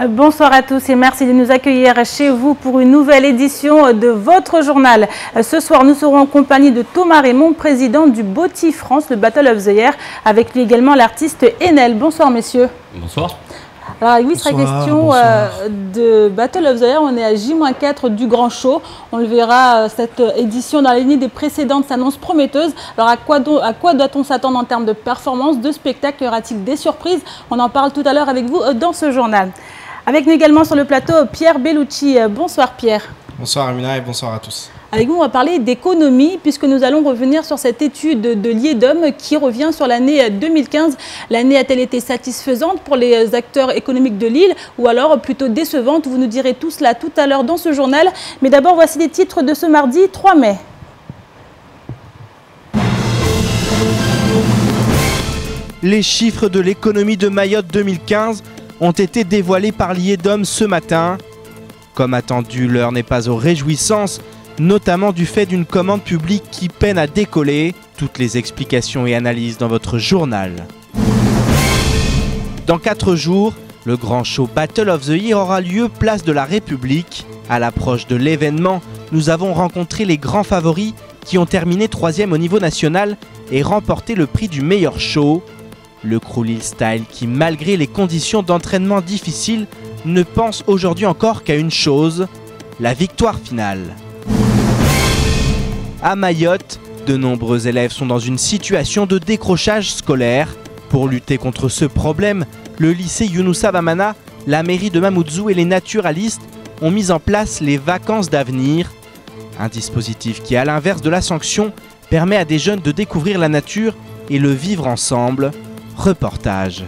Bonsoir à tous et merci de nous accueillir chez vous pour une nouvelle édition de votre journal. Ce soir, nous serons en compagnie de Thomas Raymond, président du BOTY France, le Battle of the Year, avec lui également l'artiste Enel. Bonsoir messieurs. Bonsoir. Alors oui, il sera question de Battle of the Year. On est à J-4 du Grand Show. On le verra, cette édition dans la lignée des précédentes s'annonce prometteuse. Alors à quoi doit-on s'attendre en termes de performance, de spectacle? Y aura-t-il des surprises? On en parle tout à l'heure avec vous dans ce journal. Avec nous également sur le plateau, Pierre Bellucci. Bonsoir Pierre. Bonsoir Amina et bonsoir à tous. Avec vous, on va parler d'économie puisque nous allons revenir sur cette étude de l'IEDOM qui revient sur l'année 2015. L'année a-t-elle été satisfaisante pour les acteurs économiques de l'île ou alors plutôt décevante? Vous nous direz tout cela tout à l'heure dans ce journal. Mais d'abord, voici les titres de ce mardi 3 mai. Les chiffres de l'économie de Mayotte 2015 ont été dévoilés par l'IEDOM ce matin. Comme attendu, l'heure n'est pas aux réjouissances, notamment du fait d'une commande publique qui peine à décoller. Toutes les explications et analyses dans votre journal. Dans 4 jours, le grand show Battle of the Year aura lieu place de la République. À l'approche de l'événement, nous avons rencontré les grands favoris qui ont terminé 3e au niveau national et remporté le prix du meilleur show. Le crew Lille Style qui, malgré les conditions d'entraînement difficiles, ne pense aujourd'hui encore qu'à une chose, la victoire finale. À Mayotte, de nombreux élèves sont dans une situation de décrochage scolaire. Pour lutter contre ce problème, le lycée Younoussa Bamana, la mairie de Mamoudzou et les naturalistes ont mis en place les vacances d'avenir. Un dispositif qui, à l'inverse de la sanction, permet à des jeunes de découvrir la nature et le vivre ensemble. Reportage.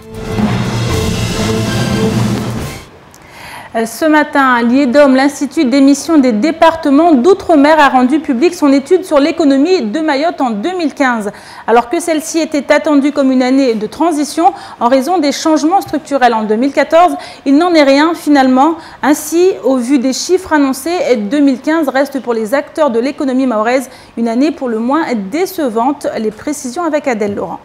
Ce matin, l'IEDOM, l'Institut d'émission des départements d'outre-mer, a rendu public son étude sur l'économie de Mayotte en 2015. Alors que celle-ci était attendue comme une année de transition en raison des changements structurels en 2014, il n'en est rien finalement. Ainsi, au vu des chiffres annoncés, 2015 reste pour les acteurs de l'économie mahoraise une année pour le moins décevante. Les précisions avec Adèle Laurent.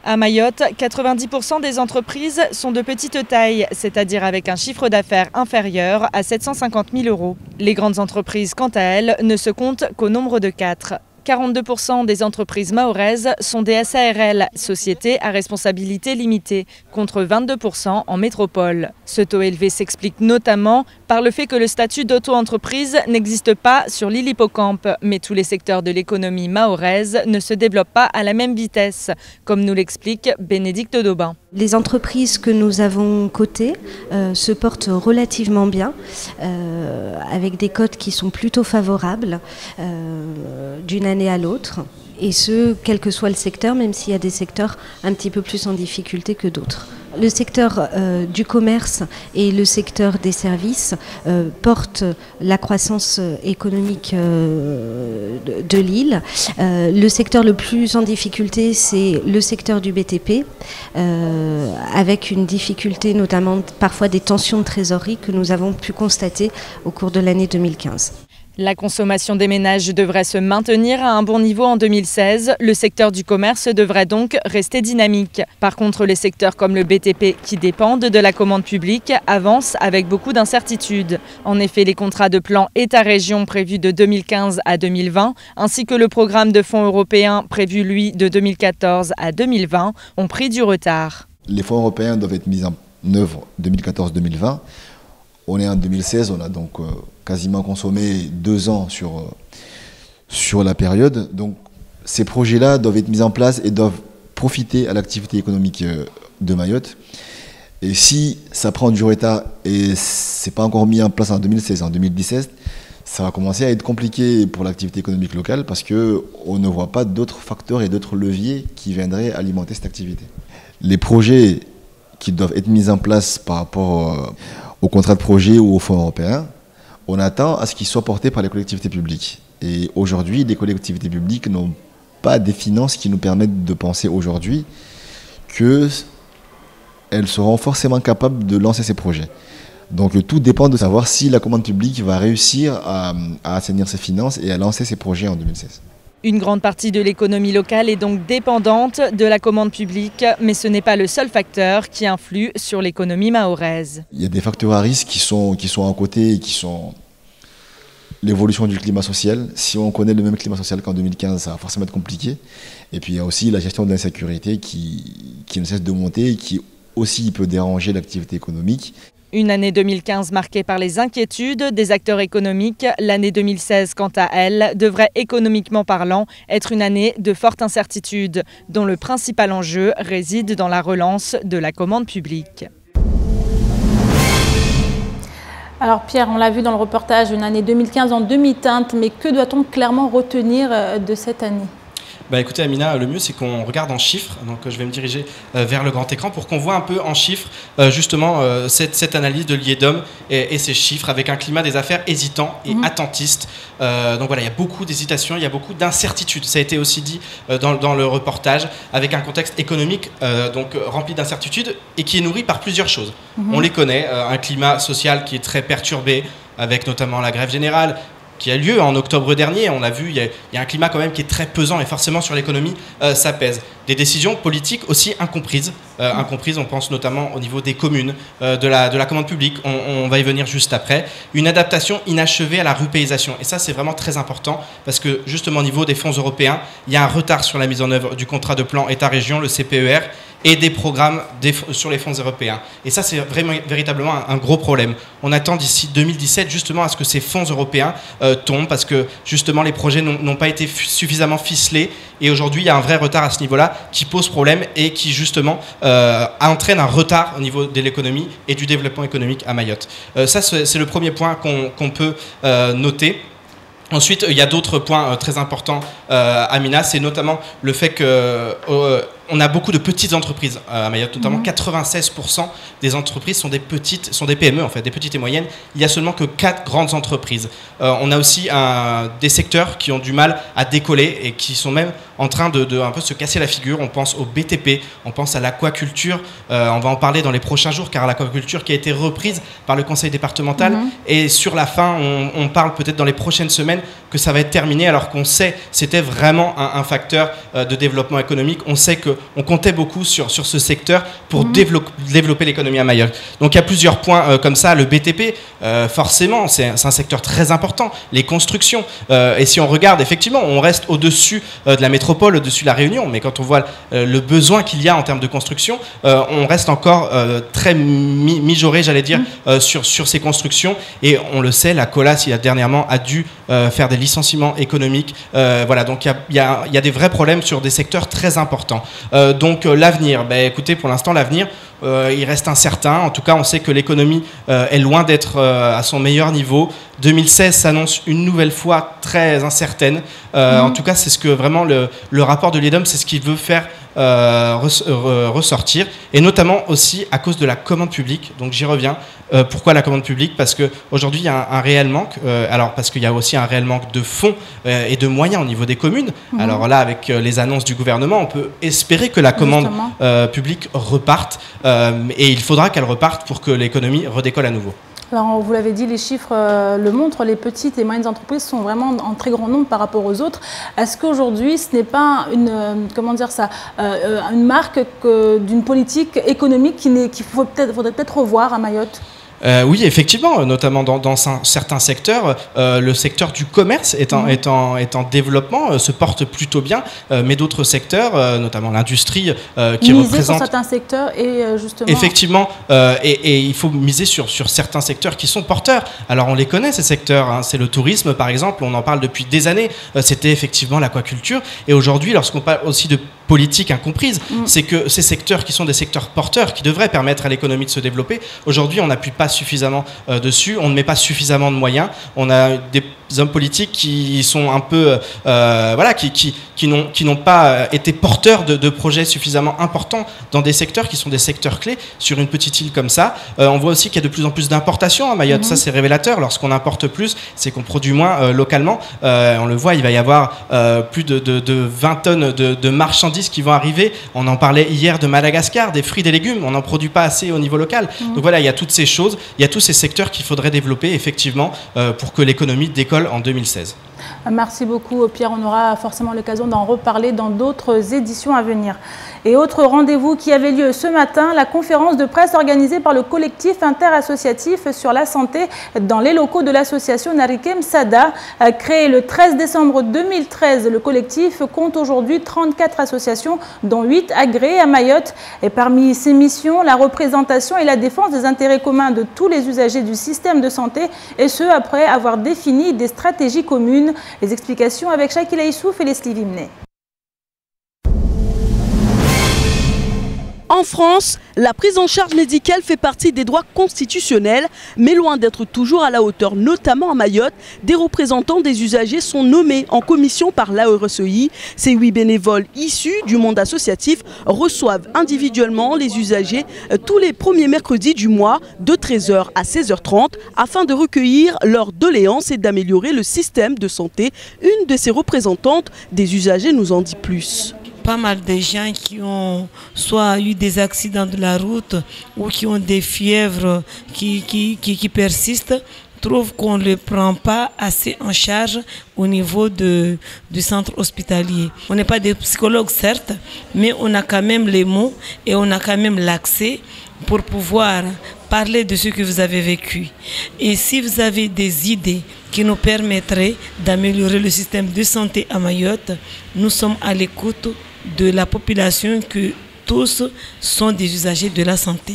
À Mayotte, 90% des entreprises sont de petite taille, c'est-à-dire avec un chiffre d'affaires inférieur à 750 000 €. Les grandes entreprises, quant à elles, ne se comptent qu'au nombre de 4. 42% des entreprises mahoraises sont des SARL, sociétés à responsabilité limitée, contre 22% en métropole. Ce taux élevé s'explique notamment par le fait que le statut d'auto-entreprise n'existe pas sur l'île Hippocampe, mais tous les secteurs de l'économie mahoraise ne se développent pas à la même vitesse, comme nous l'explique Bénédicte Daubin. Les entreprises que nous avons cotées se portent relativement bien, avec des cotes qui sont plutôt favorables d'une année à l'autre, et ce, quel que soit le secteur, même s'il y a des secteurs un petit peu plus en difficulté que d'autres. Le secteur du commerce et le secteur des services portent la croissance économique de l'île. Le secteur le plus en difficulté, c'est le secteur du BTP, avec une difficulté notamment parfois des tensions de trésorerie que nous avons pu constater au cours de l'année 2015. La consommation des ménages devrait se maintenir à un bon niveau en 2016. Le secteur du commerce devrait donc rester dynamique. Par contre, les secteurs comme le BTP, qui dépendent de la commande publique, avancent avec beaucoup d'incertitudes. En effet, les contrats de plan État-région prévus de 2015 à 2020, ainsi que le programme de fonds européens prévu, lui, de 2014 à 2020, ont pris du retard. Les fonds européens doivent être mis en œuvre 2014-2020. On est en 2016, on a donc quasiment consommé 2 ans sur la période. Donc ces projets-là doivent être mis en place et doivent profiter à l'activité économique de Mayotte. Et si ça prend du retard et c'est pas encore mis en place en 2016, en 2017, ça va commencer à être compliqué pour l'activité économique locale parce qu'on ne voit pas d'autres facteurs et d'autres leviers qui viendraient alimenter cette activité. Les projets qui doivent être mis en place par rapport au contrat de projet ou au fonds européen, on attend à ce qu'ils soient portés par les collectivités publiques. Et aujourd'hui, les collectivités publiques n'ont pas des finances qui nous permettent de penser aujourd'hui qu'elles seront forcément capables de lancer ces projets. Donc tout dépend de savoir si la commande publique va réussir à assainir ses finances et à lancer ses projets en 2016. Une grande partie de l'économie locale est donc dépendante de la commande publique, mais ce n'est pas le seul facteur qui influe sur l'économie mahoraise. Il y a des facteurs à risque qui sont à côté et qui sont l'évolution du climat social. Si on connaît le même climat social qu'en 2015, ça va forcément être compliqué. Et puis il y a aussi la gestion de l'insécurité qui ne cesse de monter et qui aussi peut déranger l'activité économique. Une année 2015 marquée par les inquiétudes des acteurs économiques. L'année 2016, quant à elle, devrait économiquement parlant être une année de forte incertitude, dont le principal enjeu réside dans la relance de la commande publique. Alors Pierre, on l'a vu dans le reportage, une année 2015 en demi-teinte, mais que doit-on clairement retenir de cette année ? Bah écoutez Amina, le mieux c'est qu'on regarde en chiffres, donc je vais me diriger vers le grand écran pour qu'on voit un peu en chiffres justement cette analyse de l'IEDOM et ces chiffres avec un climat des affaires hésitant et attentiste. Donc voilà, il y a beaucoup d'hésitation, il y a beaucoup d'incertitudes, ça a été aussi dit dans le reportage, avec un contexte économique donc rempli d'incertitudes et qui est nourri par plusieurs choses. On les connaît, un climat social qui est très perturbé, avec notamment la grève générale, qui a lieu en octobre dernier. On l'a vu, il y a un climat quand même qui est très pesant et forcément sur l'économie, ça pèse. Des décisions politiques aussi incomprises. On pense notamment au niveau des communes, de la commande publique, on va y venir juste après. Une adaptation inachevée à la rupéisation. Et ça, c'est vraiment très important parce que justement au niveau des fonds européens, il y a un retard sur la mise en œuvre du contrat de plan État-région, le CPER, et des programmes sur les fonds européens. Et ça, c'est véritablement un gros problème. On attend d'ici 2017 justement à ce que ces fonds européens tombent parce que justement les projets n'ont pas été suffisamment ficelés et aujourd'hui il y a un vrai retard à ce niveau-là qui pose problème et qui justement entraîne un retard au niveau de l'économie et du développement économique à Mayotte. Ça, c'est le premier point qu'on peut noter. Ensuite, il y a d'autres points très importants, Amina, c'est notamment le fait qu'on a beaucoup de petites entreprises à Mayotte, notamment 96% des entreprises sont des PME, en fait, des petites et moyennes. Il n'y a seulement que 4 grandes entreprises. On a aussi des secteurs qui ont du mal à décoller et qui sont même en train de un peu se casser la figure. On pense au BTP, on pense à l'aquaculture. On va en parler dans les prochains jours, car l'aquaculture qui a été reprise par le conseil départemental. Et sur la fin, on parle peut-être dans les prochaines semaines que ça va être terminé, alors qu'on sait c'était vraiment un facteur de développement économique. On sait qu'on comptait beaucoup sur ce secteur pour développer l'économie à Mayotte. Donc il y a plusieurs points comme ça. Le BTP, forcément, c'est un secteur très important. Les constructions. Et si on regarde, effectivement, on reste au-dessus de la métropole, au-dessus de la Réunion. Mais quand on voit le besoin qu'il y a en termes de construction, on reste encore très mijoré, j'allais dire, sur ces constructions. Et on le sait, la Colas, dernièrement, a dû faire des licenciements économiques. Voilà, donc il y a des vrais problèmes sur des secteurs très importants. Donc l'avenir, écoutez, pour l'instant, l'avenir, il reste incertain. En tout cas, on sait que l'économie est loin d'être à son meilleur niveau. 2016 s'annonce une nouvelle fois très incertaine. En tout cas, c'est ce que vraiment le rapport de l'IEDOM, c'est ce qu'il veut faire ressortir, et notamment aussi à cause de la commande publique. Donc j'y reviens. Pourquoi la commande publique? Parce qu'aujourd'hui il y a un réel manque, alors parce qu'il y a aussi un réel manque de fonds et de moyens au niveau des communes. Alors là, avec les annonces du gouvernement, on peut espérer que la commande publique reparte, et il faudra qu'elle reparte pour que l'économie redécolle à nouveau. Alors, vous l'avez dit, les chiffres le montrent, les petites et moyennes entreprises sont vraiment en très grand nombre par rapport aux autres. Est-ce qu'aujourd'hui, ce n'est pas une marque d'une politique économique qu'il faudrait peut-être revoir à Mayotte ? Oui, effectivement, notamment dans certains secteurs, le secteur du commerce est en développement, se porte plutôt bien, mais d'autres secteurs, notamment l'industrie, qui miser représente... sur certains secteurs et justement... Effectivement, et il faut miser sur certains secteurs qui sont porteurs. Alors on les connaît, ces secteurs, hein. C'est le tourisme par exemple, on en parle depuis des années, c'était effectivement l'aquaculture, et aujourd'hui, lorsqu'on parle aussi de politique incomprise, c'est que ces secteurs qui sont des secteurs porteurs, qui devraient permettre à l'économie de se développer, aujourd'hui on n'appuie pas suffisamment dessus, on ne met pas suffisamment de moyens, on a des hommes politiques qui sont un peu qui n'ont pas été porteurs de projets suffisamment importants dans des secteurs qui sont des secteurs clés sur une petite île comme ça. On voit aussi qu'il y a de plus en plus d'importations à Mayotte. Ça, c'est révélateur. Lorsqu'on importe plus, c'est qu'on produit moins localement. On le voit, il va y avoir plus de 20 tonnes de marchandises qui vont arriver. On en parlait hier de Madagascar, des fruits et des légumes. On n'en produit pas assez au niveau local. Donc voilà, il y a toutes ces choses, il y a tous ces secteurs qu'il faudrait développer effectivement pour que l'économie décolle en 2016. Merci beaucoup Pierre, on aura forcément l'occasion d'en reparler dans d'autres éditions à venir. Et autre rendez-vous qui avait lieu ce matin, la conférence de presse organisée par le collectif interassociatif sur la santé dans les locaux de l'association Narikem Sada. Créé le 13 décembre 2013, le collectif compte aujourd'hui 34 associations, dont 8 agréées à Mayotte. Et parmi ses missions, la représentation et la défense des intérêts communs de tous les usagers du système de santé, et ce après avoir défini des stratégies communes. Les explications avec Shakila Issouf et Leslie Vimney. En France, la prise en charge médicale fait partie des droits constitutionnels, mais loin d'être toujours à la hauteur, notamment à Mayotte, des représentants des usagers sont nommés en commission par l'ARSEI. Ces 8 bénévoles issus du monde associatif reçoivent individuellement les usagers tous les premiers mercredis du mois de 13h à 16h30 afin de recueillir leurs doléances et d'améliorer le système de santé. Une de ces représentantes des usagers nous en dit plus. Pas mal de gens qui ont soit eu des accidents de la route ou qui ont des fièvres qui persistent trouvent qu'on ne les prend pas assez en charge au niveau du centre hospitalier. On n'est pas des psychologues certes, mais on a quand même les mots et on a quand même l'accès pour pouvoir parler de ce que vous avez vécu. Et si vous avez des idées qui nous permettraient d'améliorer le système de santé à Mayotte, nous sommes à l'écoute de la population, que tous sont des usagers de la santé.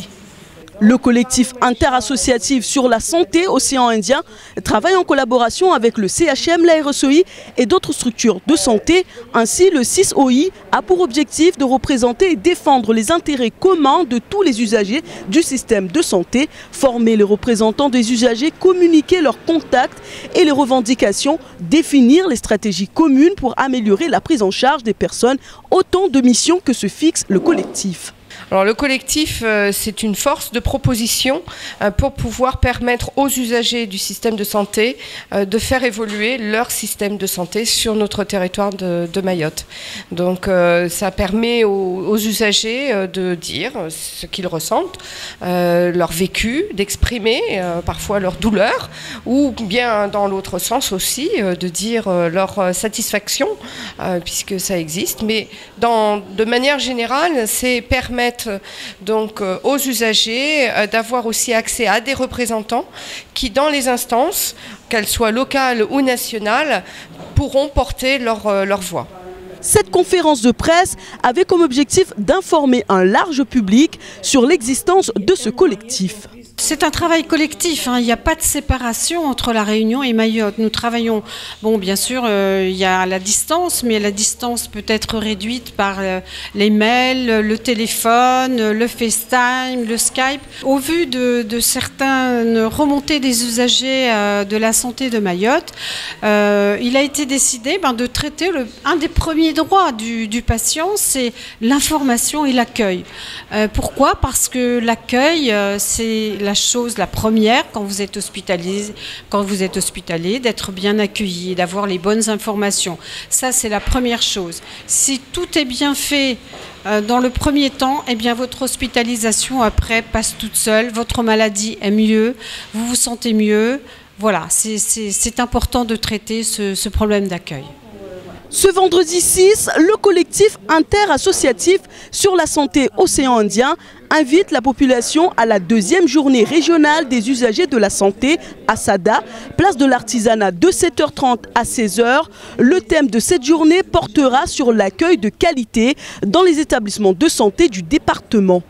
Le collectif interassociatif sur la santé Océan Indien travaille en collaboration avec le CHM, la RSEI et d'autres structures de santé. Ainsi, le 6OI a pour objectif de représenter et défendre les intérêts communs de tous les usagers du système de santé, former les représentants des usagers, communiquer leurs contacts et les revendications, définir les stratégies communes pour améliorer la prise en charge des personnes. Autant de missions que se fixe le collectif. Alors le collectif, c'est une force de proposition pour pouvoir permettre aux usagers du système de santé de faire évoluer leur système de santé sur notre territoire de Mayotte. Donc ça permet aux usagers de dire ce qu'ils ressentent, leur vécu, d'exprimer parfois leur douleur, ou bien dans l'autre sens aussi de dire leur satisfaction, puisque ça existe. Mais de manière générale, c'est permettre donc aux usagers d'avoir aussi accès à des représentants qui, dans les instances, qu'elles soient locales ou nationales, pourront porter leur voix. Cette conférence de presse avait comme objectif d'informer un large public sur l'existence de ce collectif. C'est un travail collectif, hein. Il n'y a pas de séparation entre La Réunion et Mayotte. Nous travaillons, bon bien sûr, il y a la distance, mais la distance peut être réduite par les mails, le téléphone, le FaceTime, le Skype. Au vu de certaines remontées des usagers de la santé de Mayotte, il a été décidé de traiter un des premiers droits du patient, c'est l'information et l'accueil. Pourquoi ? Parce que l'accueil, c'est la première quand vous êtes hospitalisé, d'être bien accueilli, d'avoir les bonnes informations. Ça, c'est la première chose. Si tout est bien fait dans le premier temps, eh bien votre hospitalisation après passe toute seule, votre maladie est mieux, vous vous sentez mieux. Voilà, c'est important de traiter ce problème d'accueil. Ce vendredi 6, le collectif interassociatif sur la santé Océan Indien invite la population à la 2e journée régionale des usagers de la santé à Sada, place de l'artisanat de 7h30 à 16h. Le thème de cette journée portera sur l'accueil de qualité dans les établissements de santé du département.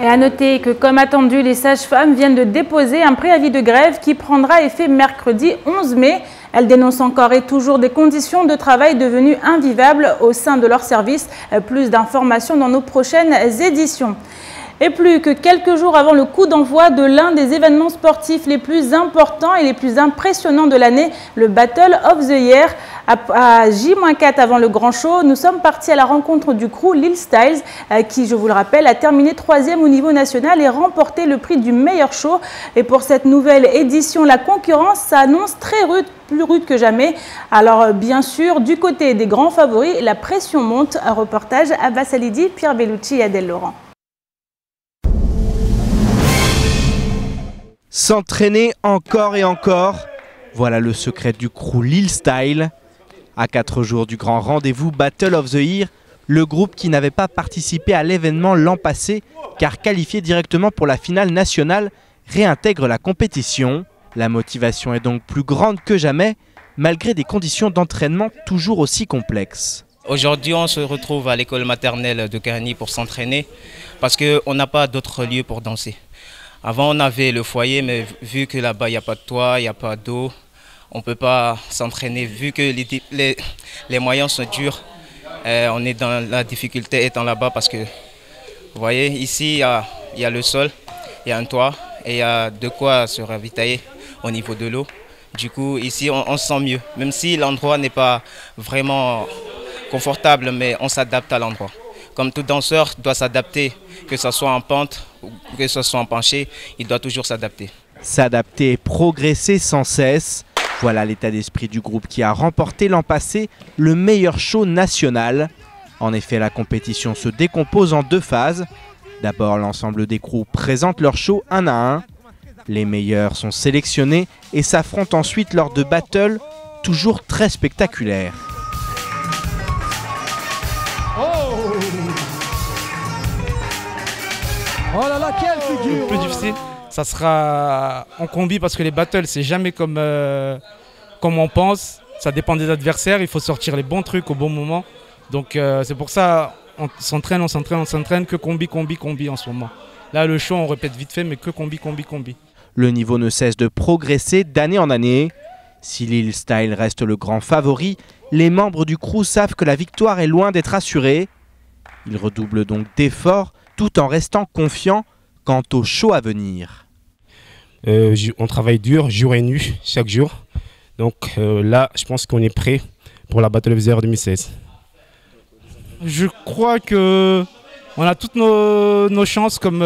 Et à noter que, comme attendu, les sages-femmes viennent de déposer un préavis de grève qui prendra effet mercredi 11 mai. Elles dénoncent encore et toujours des conditions de travail devenues invivables au sein de leur service. Plus d'informations dans nos prochaines éditions. Et plus que quelques jours avant le coup d'envoi de l'un des événements sportifs les plus importants et les plus impressionnants de l'année, le Battle of the Year, à J-4 avant le Grand Show, nous sommes partis à la rencontre du crew Lil Styles, qui, je vous le rappelle, a terminé 3e au niveau national et remporté le prix du meilleur show. Et pour cette nouvelle édition, la concurrence s'annonce très rude, plus rude que jamais. Alors, bien sûr, du côté des grands favoris, la pression monte. Un reportage à Vassalidi, Pierre Bellucci et Adèle Laurent. S'entraîner encore et encore, voilà le secret du crew Lil Style. À 4 jours du grand rendez-vous Battle of the Year, le groupe qui n'avait pas participé à l'événement l'an passé, car qualifié directement pour la finale nationale, réintègre la compétition. La motivation est donc plus grande que jamais, malgré des conditions d'entraînement toujours aussi complexes. Aujourd'hui, on se retrouve à l'école maternelle de Cagny pour s'entraîner, parce qu'on n'a pas d'autre lieu pour danser. Avant, on avait le foyer, mais vu que là-bas, il n'y a pas de toit, il n'y a pas d'eau, on ne peut pas s'entraîner. Vu que les moyens sont durs, on est dans la difficulté étant là-bas parce que, vous voyez, ici, il y a le sol, il y a un toit et il y a de quoi se ravitailler au niveau de l'eau. Du coup, ici, on se sent mieux. Même si l'endroit n'est pas vraiment confortable, mais on s'adapte à l'endroit. Comme tout danseur doit s'adapter, que ce soit en pente ou que ce soit en penché, il doit toujours s'adapter. S'adapter et progresser sans cesse. Voilà l'état d'esprit du groupe qui a remporté l'an passé le meilleur show national. En effet, la compétition se décompose en 2 phases. D'abord, l'ensemble des crews présente leur show un à un. Les meilleurs sont sélectionnés et s'affrontent ensuite lors de battles toujours très spectaculaires. Oh là là, quelle figure! Le plus difficile, ça sera en combi parce que les battles, c'est jamais comme on pense. Ça dépend des adversaires, il faut sortir les bons trucs au bon moment. Donc c'est pour ça on s'entraîne, que combi en ce moment. Là, le show, on répète vite fait, mais que combi. Le niveau ne cesse de progresser d'année en année. Si Lil Style reste le grand favori, les membres du crew savent que la victoire est loin d'être assurée. Ils redoublent donc d'efforts tout en restant confiants quant au show à venir. On travaille dur, jour et nuit, chaque jour. Donc là, je pense qu'on est prêt pour la Battle of the Year 2016. Je crois qu'on a toutes nos chances comme...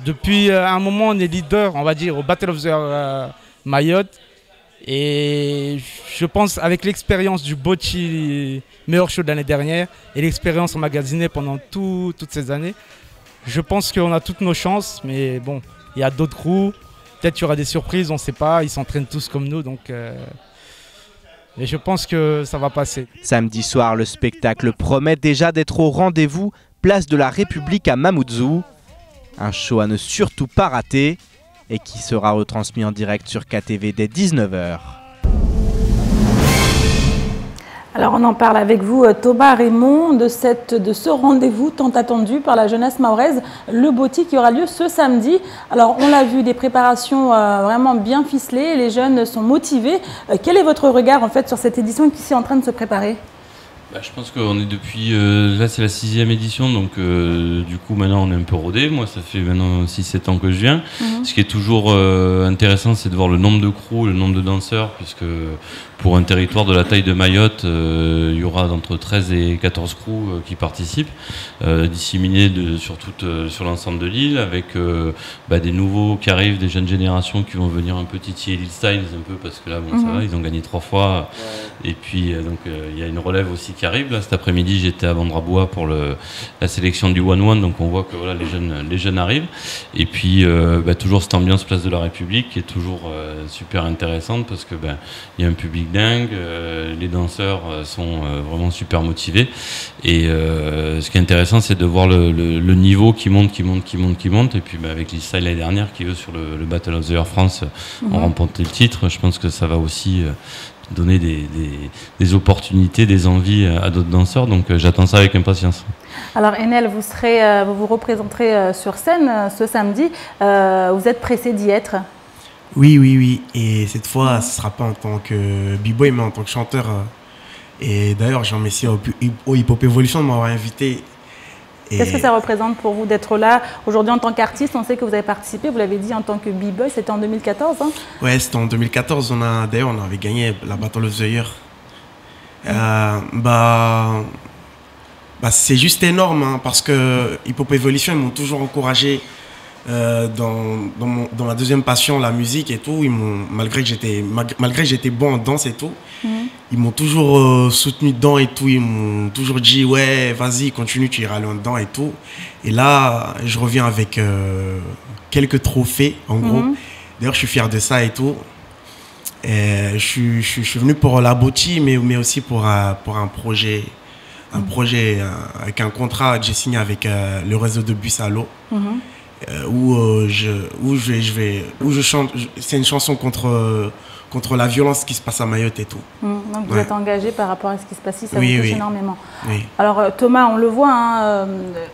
depuis un moment, on est leader, on va dire, au Battle of the Year Mayotte. Et je pense avec l'expérience du Bochi, meilleur show de l'année dernière, et l'expérience emmagasinée pendant toutes ces années, je pense qu'on a toutes nos chances. Mais bon, il y a d'autres crews, peut-être qu'il y aura des surprises, on ne sait pas, ils s'entraînent tous comme nous. Donc, mais je pense que ça va passer. Samedi soir, le spectacle promet déjà d'être au rendez-vous, place de la République à Mamoudzou. Un show à ne surtout pas rater et qui sera retransmis en direct sur KTV dès 19 h. Alors on en parle avec vous, Thomas Raymond, de ce rendez-vous tant attendu par la jeunesse mahoraise, le Boti, qui aura lieu ce samedi. Alors on l'a vu, des préparations vraiment bien ficelées, les jeunes sont motivés. Quel est votre regard en fait sur cette édition qui est en train de se préparer ? Je pense qu'on est depuis, là c'est la 6e édition, donc du coup maintenant on est un peu rodé. Moi ça fait maintenant 6-7 ans que je viens. Ce qui est toujours intéressant, c'est de voir le nombre de crews, le nombre de danseurs, puisque pour un territoire de la taille de Mayotte, il y aura entre 13 et 14 crews qui participent, disséminés sur l'ensemble de l'île, avec des nouveaux qui arrivent, des jeunes générations qui vont venir un peu titiller Lil Style un peu, parce que là bon, ça va, ils ont gagné 3 fois. Et puis donc il y a une relève aussi qui arrive. Là, cet après-midi, j'étais à Vandrabois pour la sélection du 1-1, donc on voit que voilà, les jeunes arrivent. Et puis toujours cette ambiance place de la République qui est toujours super intéressante, parce que il y a un public dingue, les danseurs sont vraiment super motivés. Et ce qui est intéressant, c'est de voir le niveau qui monte. Et puis avec Lil Style l'année dernière, qui eux sur le Battle of the Year France ont remporté le titre. Je pense que ça va aussi donner des opportunités, des envies à d'autres danseurs, donc j'attends ça avec impatience. Alors Enel, vous vous représenterez sur scène ce samedi, vous êtes pressé d'y être? Oui, et cette fois ce ne sera pas en tant que b-boy mais en tant que chanteur, et d'ailleurs je remercie au Hip Hop Evolution de m'avoir invité. Qu'est-ce que ça représente pour vous d'être là aujourd'hui en tant qu'artiste? On sait que vous avez participé, vous l'avez dit, en tant que b-boy, c'était en 2014 hein? Ouais, c'était en 2014, d'ailleurs on avait gagné la Battle of the Year. C'est juste énorme hein, parce que Hip Hop Evolution, ils m'ont toujours encouragé dans ma deuxième passion, la musique et tout. Malgré que j'étais bon en danse et tout, ils m'ont toujours soutenu dedans et tout. Ils m'ont toujours dit ouais, vas-y, continue, tu iras loin dedans et tout. Et là, je reviens avec quelques trophées, en gros. D'ailleurs, je suis fier de ça et tout. Je suis venu pour la Bocci, mais aussi pour un projet, avec un contrat que j'ai signé avec le réseau de bus à l'eau, où je chante. C'est une chanson contre la violence qui se passe à Mayotte et tout. Donc vous êtes engagé par rapport à ce qui se passe ici, ça vous touche énormément. Oui. Alors Thomas, on le voit, hein,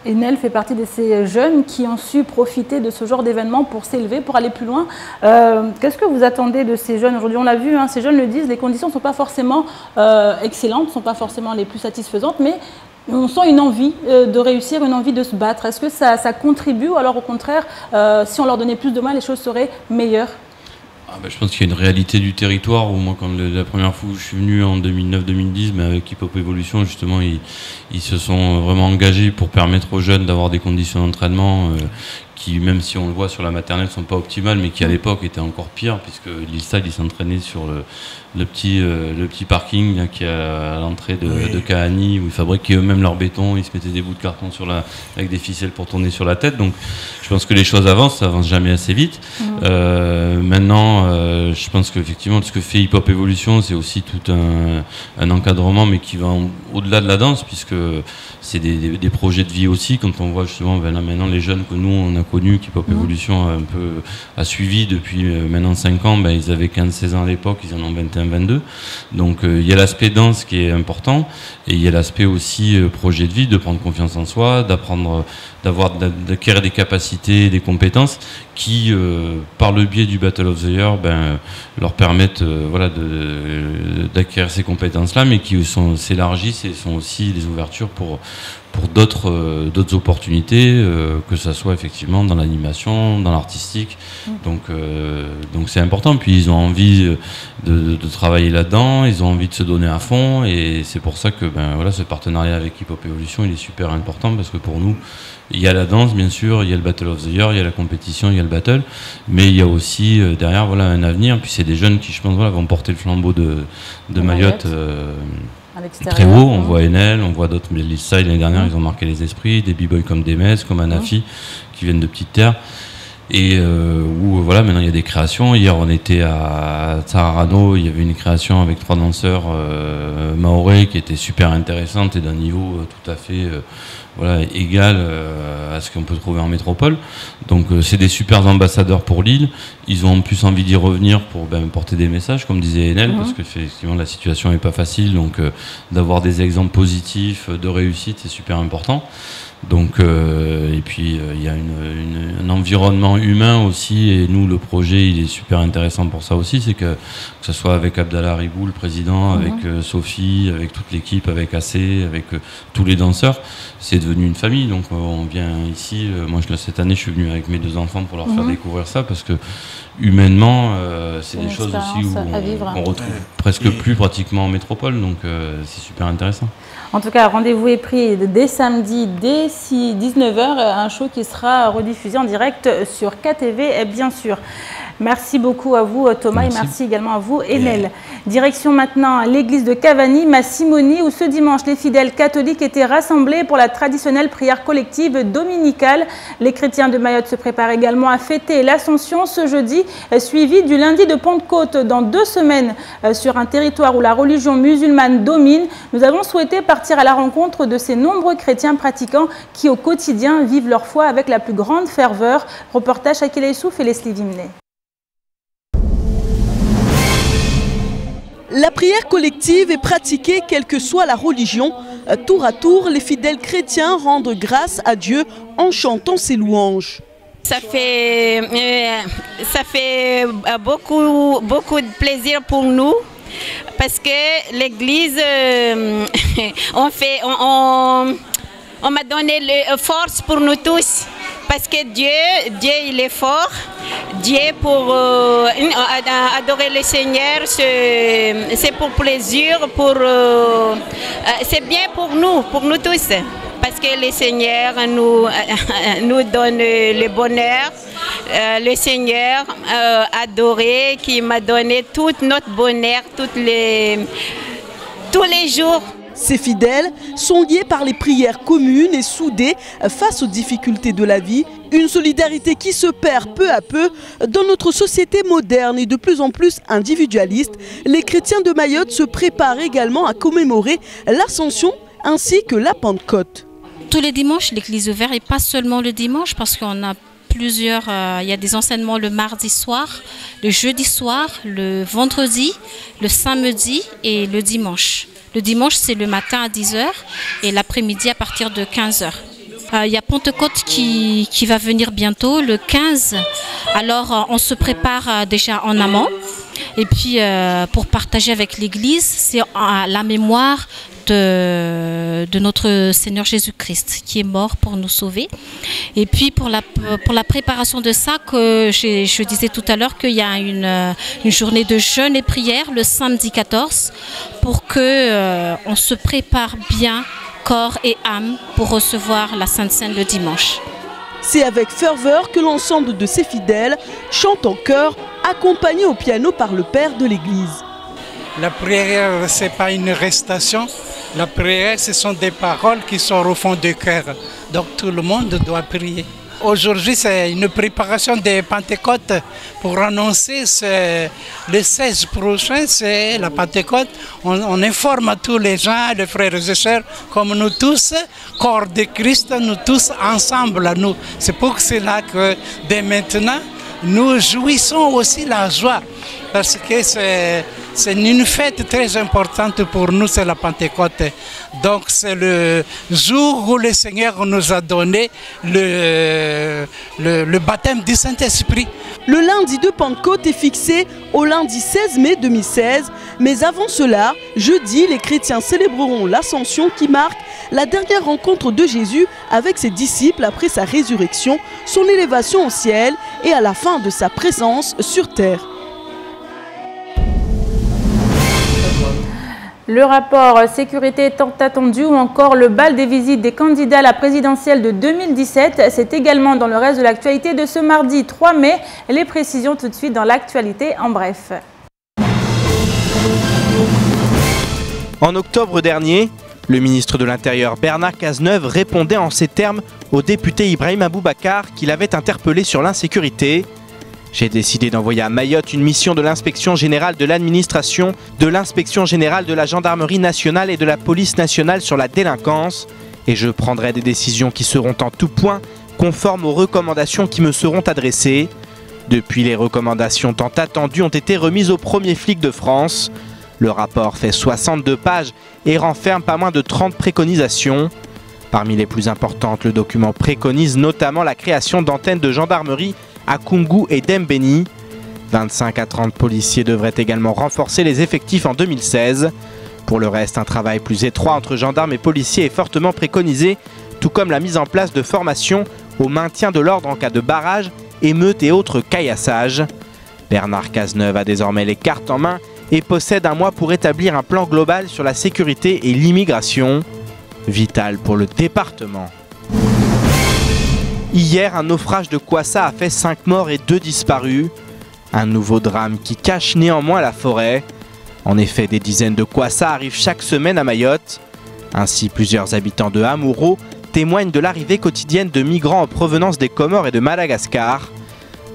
Enel fait partie de ces jeunes qui ont su profiter de ce genre d'événement pour s'élever, pour aller plus loin. Qu'est-ce que vous attendez de ces jeunes aujourd'hui? On l'a vu, hein, ces jeunes le disent, les conditions ne sont pas forcément excellentes, ne sont pas forcément les plus satisfaisantes, mais on sent une envie de réussir, une envie de se battre. Est-ce que ça contribue ou alors au contraire, si on leur donnait plus de moyens, les choses seraient meilleures? Je pense qu'il y a une réalité du territoire où moi, quand la première fois où je suis venu en 2009-2010, avec Hip Hop Evolution, justement, ils se sont vraiment engagés pour permettre aux jeunes d'avoir des conditions d'entraînement qui, même si on le voit sur la maternelle, ne sont pas optimales, mais qui à l'époque étaient encore pires, puisque l'ILSAD, ils s'entraînaient sur le petit parking là, qui est à l'entrée de Kahani, où ils fabriquaient eux-mêmes leur béton, ils se mettaient des bouts de carton avec des ficelles pour tourner sur la tête. Donc je pense que les choses avancent, ça avance jamais assez vite. Maintenant, je pense qu'effectivement, ce que fait Hip Hop Evolution, c'est aussi tout un encadrement, mais qui va au-delà de la danse, puisque c'est des projets de vie aussi. Quand on voit justement maintenant les jeunes que nous, on a connus, Hip Hop Evolution a suivi depuis maintenant 5 ans, ils avaient 15-16 ans à l'époque, ils en ont 21-22. Donc il y a l'aspect danse qui est important, et il y a l'aspect aussi projet de vie, de prendre confiance en soi, d'acquérir des capacités, des compétences qui, par le biais du Battle of the Year, leur permettent d'acquérir ces compétences-là, mais qui s'élargissent et sont aussi des ouvertures pour d'autres opportunités, que ça soit effectivement dans l'animation, dans l'artistique. Donc c'est important. Puis ils ont envie de travailler là-dedans, ils ont envie de se donner à fond, et c'est pour ça que ce partenariat avec Hip Hop Evolution, il est super important, parce que pour nous, il y a la danse, bien sûr, il y a le Battle of the Year, il y a la compétition, il y a le battle, mais il y a aussi derrière un avenir. Puis c'est des jeunes qui, je pense, vont porter le flambeau de Mayotte très haut. On voit Enel, on voit d'autres, mais l'Ilsa, l'année dernière, ils ont marqué les esprits, des b-boys comme Demes, comme Anafi, qui viennent de petites terres. Et où maintenant il y a des créations. Hier on était à Tsararano, il y avait une création avec 3 danseurs maorais qui était super intéressante et d'un niveau tout à fait égal à ce qu'on peut trouver en métropole. Donc c'est des super ambassadeurs pour l'île. Ils ont en plus envie d'y revenir pour porter des messages, comme disait Enel, parce que effectivement la situation n'est pas facile, donc d'avoir des exemples positifs de réussite, c'est super important. Donc, et puis il y a un environnement humain aussi, et nous le projet il est super intéressant pour ça aussi, c'est que ce soit avec Abdallah Ribou, le président, avec Sophie, avec toute l'équipe, avec AC, avec tous les danseurs, c'est devenu une famille. Donc on vient ici, moi cette année je suis venu avec mes 2 enfants pour leur faire découvrir ça, parce que humainement c'est des choses aussi où on retrouve presque plus pratiquement en métropole, donc c'est super intéressant. En tout cas, rendez-vous est pris dès samedi, dès 19h, un show qui sera rediffusé en direct sur KTV, bien sûr. Merci beaucoup à vous Thomas, et merci également à vous Enel. Direction maintenant l'église de Cavani, Massimoni, où ce dimanche les fidèles catholiques étaient rassemblés pour la traditionnelle prière collective dominicale. Les chrétiens de Mayotte se préparent également à fêter l'Ascension ce jeudi, suivi du lundi de Pentecôte. Dans 2 semaines, sur un territoire où la religion musulmane domine, nous avons souhaité partir à la rencontre de ces nombreux chrétiens pratiquants qui au quotidien vivent leur foi avec la plus grande ferveur. Reportage Shakil Issouf et Leslie Vimney. La prière collective est pratiquée quelle que soit la religion. Tour à tour, les fidèles chrétiens rendent grâce à Dieu en chantant ses louanges. Ça fait beaucoup de plaisir pour nous, parce que l'église, on m'a donné la force pour nous tous. Parce que Dieu il est fort. Dieu, pour adorer le Seigneur, c'est pour plaisir, c'est bien pour nous tous. Parce que le Seigneur nous donne le bonheur. Le Seigneur adoré, qui m'a donné tout notre bonheur tous les jours. Ces fidèles sont liés par les prières communes et soudés face aux difficultés de la vie. Une solidarité qui se perd peu à peu dans notre société moderne et de plus en plus individualiste. Les chrétiens de Mayotte se préparent également à commémorer l'Ascension ainsi que la Pentecôte. Tous les dimanches, l'église est ouverte et pas seulement le dimanche parce qu'on a plusieurs, il y a des enseignements le mardi soir, le jeudi soir, le vendredi, le samedi et le dimanche. Le dimanche, c'est le matin à 10h et l'après-midi à partir de 15h. Il y a Pentecôte qui va venir bientôt, le 15. Alors, on se prépare déjà en amont. Et puis, pour partager avec l'Église, c'est la mémoire de notre Seigneur Jésus-Christ qui est mort pour nous sauver. Et puis pour la préparation de ça, que je disais tout à l'heure qu'il y a une journée de jeûne et prière le samedi 14 pour qu'on se prépare bien corps et âme pour recevoir la Sainte Seine le dimanche. C'est avec ferveur que l'ensemble de ces fidèles chantent en chœur, accompagnés au piano par le père de l'Église. La prière, ce n'est pas une récitation. La prière, ce sont des paroles qui sont au fond du cœur. Donc tout le monde doit prier. Aujourd'hui, c'est une préparation des Pentecôtes pour annoncer le 16 prochain, c'est la Pentecôte. On informe à tous les gens, les frères et sœurs, comme nous tous, corps de Christ, nous tous ensemble. C'est pour cela que dès maintenant, nous jouissons aussi la joie. Parce que c'est une fête très importante pour nous, c'est la Pentecôte. Donc c'est le jour où le Seigneur nous a donné le baptême du Saint-Esprit. Le lundi de Pentecôte est fixé au lundi 16 mai 2016. Mais avant cela, jeudi, les chrétiens célébreront l'Ascension qui marque la dernière rencontre de Jésus avec ses disciples après sa résurrection, son élévation au ciel et à la fin de sa présence sur terre. Le rapport sécurité tant attendu ou encore le bal des visites des candidats à la présidentielle de 2017, c'est également dans le reste de l'actualité de ce mardi 3 mai. Les précisions tout de suite dans l'actualité en bref. En octobre dernier, le ministre de l'Intérieur Bernard Cazeneuve répondait en ces termes au député Ibrahim Aboubacar qui l'avait interpellé sur l'insécurité. J'ai décidé d'envoyer à Mayotte une mission de l'inspection générale de l'administration, de l'inspection générale de la gendarmerie nationale et de la police nationale sur la délinquance. Et je prendrai des décisions qui seront en tout point conformes aux recommandations qui me seront adressées. Depuis, les recommandations tant attendues ont été remises aux premiers flics de France. Le rapport fait 62 pages et renferme pas moins de 30 préconisations. Parmi les plus importantes, le document préconise notamment la création d'antennes de gendarmerie à Koungou et Dembéni. 25 à 30 policiers devraient également renforcer les effectifs en 2016. Pour le reste, un travail plus étroit entre gendarmes et policiers est fortement préconisé, tout comme la mise en place de formations au maintien de l'ordre en cas de barrage, émeutes et autres caillassages. Bernard Cazeneuve a désormais les cartes en main et possède un mois pour établir un plan global sur la sécurité et l'immigration, vital pour le département. Hier, un naufrage de Kwassa a fait 5 morts et 2 disparus. Un nouveau drame qui cache néanmoins la forêt. En effet, des dizaines de Kwassa arrivent chaque semaine à Mayotte. Ainsi, plusieurs habitants de Hamouro témoignent de l'arrivée quotidienne de migrants en provenance des Comores et de Madagascar.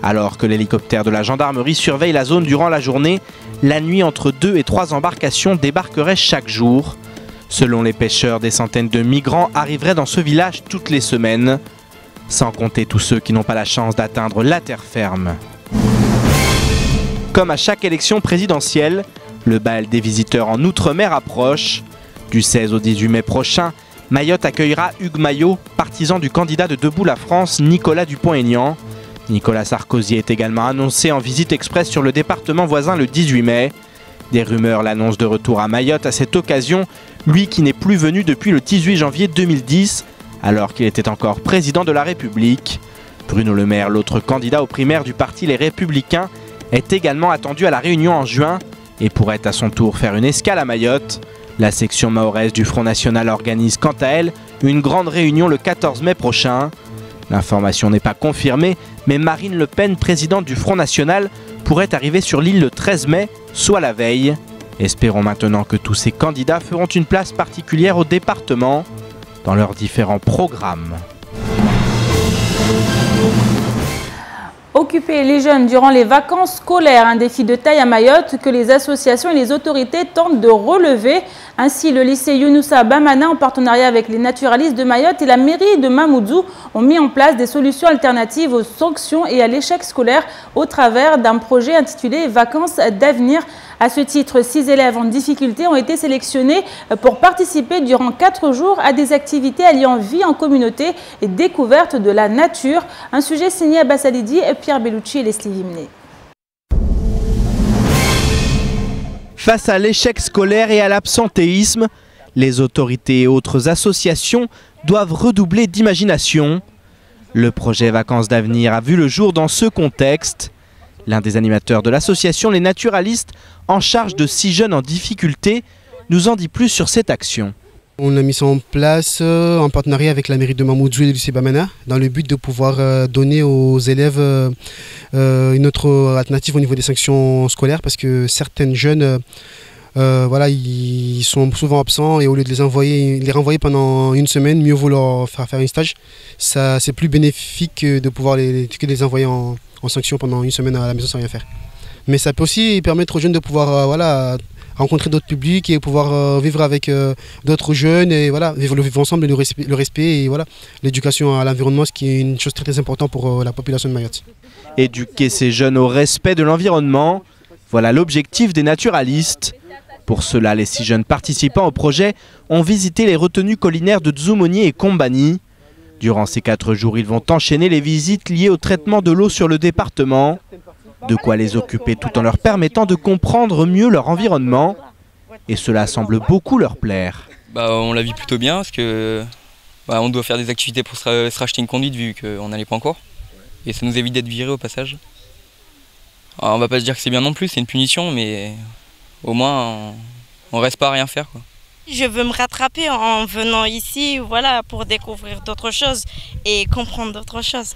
Alors que l'hélicoptère de la gendarmerie surveille la zone durant la journée, la nuit, entre 2 et 3 embarcations débarqueraient chaque jour. Selon les pêcheurs, des centaines de migrants arriveraient dans ce village toutes les semaines. Sans compter tous ceux qui n'ont pas la chance d'atteindre la terre ferme. Comme à chaque élection présidentielle, le bal des visiteurs en Outre-mer approche. Du 16 au 18 mai prochain, Mayotte accueillera Hugues Maillot, partisan du candidat de Debout la France, Nicolas Dupont-Aignan. Nicolas Sarkozy est également annoncé en visite express sur le département voisin le 18 mai. Des rumeurs l'annoncent de retour à Mayotte à cette occasion, lui qui n'est plus venu depuis le 18 janvier 2010, alors qu'il était encore président de la République. Bruno Le Maire, l'autre candidat aux primaires du parti Les Républicains, est également attendu à La Réunion en juin et pourrait à son tour faire une escale à Mayotte. La section mahoraise du Front National organise quant à elle une grande réunion le 14 mai prochain. L'information n'est pas confirmée, mais Marine Le Pen, présidente du Front National, pourrait arriver sur l'île le 13 mai, soit la veille. Espérons maintenant que tous ces candidats feront une place particulière au département dans leurs différents programmes. Occuper les jeunes durant les vacances scolaires, un défi de taille à Mayotte que les associations et les autorités tentent de relever. Ainsi, le lycée Younoussa Bamana, en partenariat avec les naturalistes de Mayotte et la mairie de Mamoudzou, ont mis en place des solutions alternatives aux sanctions et à l'échec scolaire au travers d'un projet intitulé « Vacances d'avenir ». À ce titre, 6 élèves en difficulté ont été sélectionnés pour participer durant 4 jours à des activités alliant vie en communauté et découverte de la nature. Un sujet signé Abbas Alidi, Pierre Bellucci et Leslie Vimné. Face à l'échec scolaire et à l'absentéisme, les autorités et autres associations doivent redoubler d'imagination. Le projet Vacances d'avenir a vu le jour dans ce contexte. L'un des animateurs de l'association Les Naturalistes, en charge de 6 jeunes en difficulté, nous en dit plus sur cette action. On a mis ça en place en partenariat avec la mairie de Mamoudzou et le lycée Bamana dans le but de pouvoir donner aux élèves une autre alternative au niveau des sanctions scolaires parce que certains jeunes voilà, ils sont souvent absents et au lieu de les renvoyer pendant une semaine, mieux vaut leur faire un stage. C'est plus bénéfique que de les envoyer en sanction pendant une semaine à la maison sans rien faire. Mais ça peut aussi permettre aux jeunes de pouvoir voilà, rencontrer d'autres publics et pouvoir vivre avec d'autres jeunes et voilà, vivre ensemble, le respect et voilà, l'éducation à l'environnement, ce qui est une chose très, très importante pour la population de Mayotte. Éduquer ces jeunes au respect de l'environnement, voilà l'objectif des naturalistes. Pour cela, les 6 jeunes participants au projet ont visité les retenues collinaires de Dzoumogny et Kombani. Durant ces 4 jours, ils vont enchaîner les visites liées au traitement de l'eau sur le département. De quoi les occuper tout en leur permettant de comprendre mieux leur environnement. Et cela semble beaucoup leur plaire. On la vit plutôt bien parce que on doit faire des activités pour se racheter une conduite vu qu'on n'allait pas encore. Et ça nous évite d'être virés au passage. Alors, on va pas se dire que c'est bien non plus, c'est une punition, mais au moins on reste pas à rien faire, quoi. Je veux me rattraper en venant ici voilà, pour découvrir d'autres choses et comprendre d'autres choses.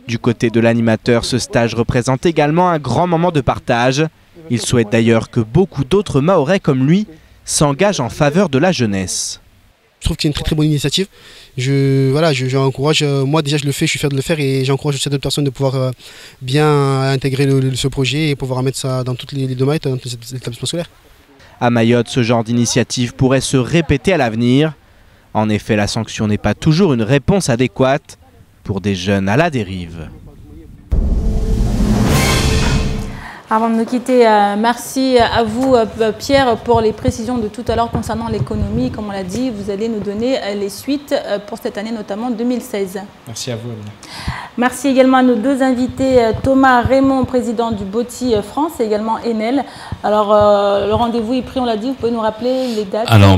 Du côté de l'animateur, ce stage représente également un grand moment de partage. Il souhaite d'ailleurs que beaucoup d'autres Mahorais comme lui s'engagent en faveur de la jeunesse. Je trouve que c'est une très très bonne initiative. J'encourage, moi déjà je le fais, je suis fier de le faire et j'encourage aussi d'autres personnes de pouvoir bien intégrer ce projet et pouvoir mettre ça dans toutes les domaines, dans tous les établissements scolaires. À Mayotte, ce genre d'initiative pourrait se répéter à l'avenir. En effet, la sanction n'est pas toujours une réponse adéquate pour des jeunes à la dérive. Avant de nous quitter, merci à vous Pierre pour les précisions de tout à l'heure concernant l'économie. Comme on l'a dit, vous allez nous donner les suites pour cette année, notamment 2016. Merci à vous, Amina. Merci également à nos 2 invités, Thomas Raymond, président du BOTI France, et également Enel. Alors, le rendez-vous est pris, on l'a dit, vous pouvez nous rappeler les dates? Alors,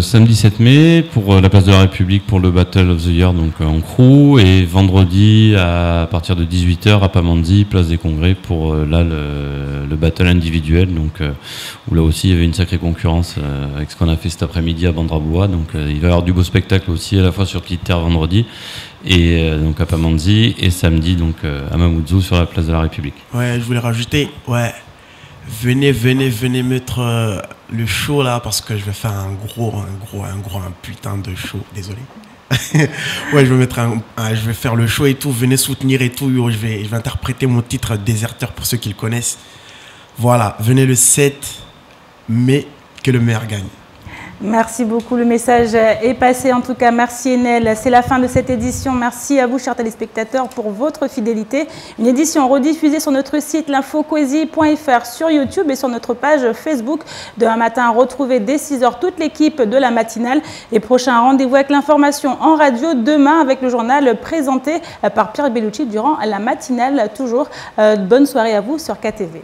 samedi 7 mai, pour la place de la République, pour le Battle of the Year, donc en crew, et vendredi, à partir de 18h, à Pamandzi, place des Congrès, pour le battle individuel, donc, où là aussi, il y avait une sacrée concurrence avec ce qu'on a fait cet après-midi à Bandraboua. Donc, il va y avoir du beau spectacle aussi, à la fois sur Petite Terre vendredi, et donc à Pamandzi, et samedi donc à Mamoudzou sur la place de la République. Ouais, je voulais rajouter, venez mettre le show là parce que je vais faire un putain de show, désolé. Ouais, je vais faire le show et tout, venez soutenir et tout, je vais interpréter mon titre Déserteur pour ceux qui le connaissent. Voilà, venez le 7 mai, que le meilleur gagne. Merci beaucoup, le message est passé. En tout cas, merci Enel. C'est la fin de cette édition. Merci à vous, chers téléspectateurs, pour votre fidélité. Une édition rediffusée sur notre site l'infocoesie.fr, sur YouTube et sur notre page Facebook. Demain matin, retrouvez dès 6h toute l'équipe de la matinale. Et prochain rendez-vous avec l'information en radio demain avec le journal présenté par Pierre Bellucci durant la matinale. Toujours bonne soirée à vous sur KTV.